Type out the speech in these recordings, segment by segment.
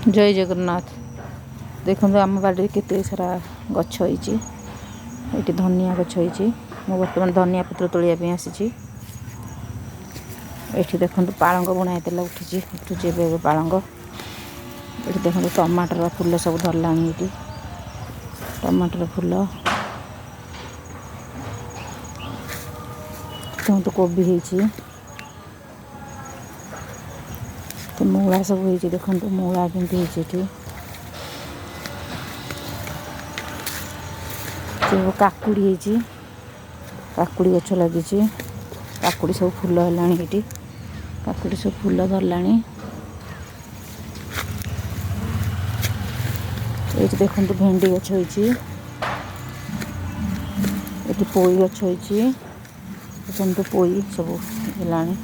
जय जगन्नाथ। देखो आम बाड़ी केते सारा गछ होइछि। ये धनिया गछ होइछि। मु बर्तमान धनिया पत्र तोलिया आसी। ये देखो पालंग बुणा होता उठुची पालंग। ये देखो टमाटर फूल सब धरला। ये टमाटर फूल देखो कोबी होइछि। तो मूला सब होइछि। देखो मूला केमती होइछि। काकुड़ी होइछि। काकुड़ी गछ लगी। काकुड़ी सब फूल है। काकुड़ी सब फूल धरला। ये देखो भेंडी गछ होइछि। ये पोई गछ होइछि। देखो पोई सब है।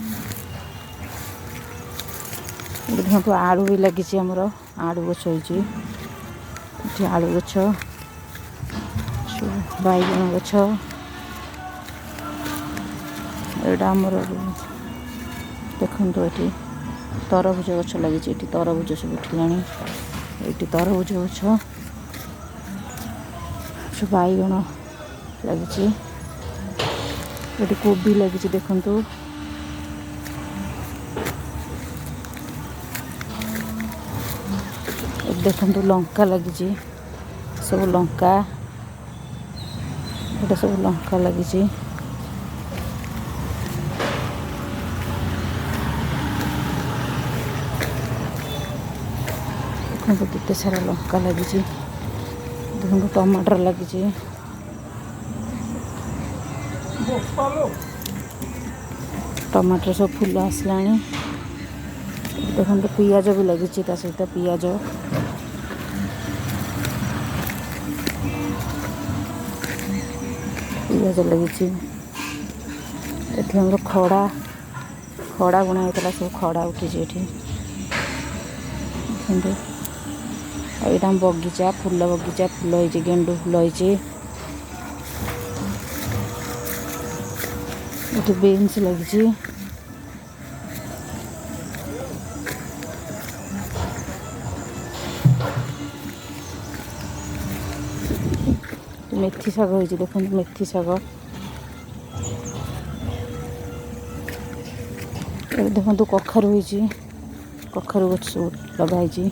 देखो आलू भी लगी। आमर आलू गछ होइछि। आलू गछ बैगन गछ एटा आमर देखो ये तरबुज गछ लगी। तरबुज सब उठला। ये तरबुज गछ बैगन लगी। ये कोबी लगी। देखो देखो लंका लगी। सब लंका ये सब लंका लगी। देखो केते सारा लंका लगी। देखो टमाटर लगी। टमाटर सब फूल आसला। देखो पियाज भी लगी। सहित पियाज लगी। ये खड़ा खड़ा बुणा होता सब खड़ा उठी। यहाँ बगीचा फूल बगीचा फूल हो गेंडू फूल हो बीन्स लगी। मेथी शाग हो। देखो मेथी शाग देखो कखारू हो। कखारू गछ सब लगाई।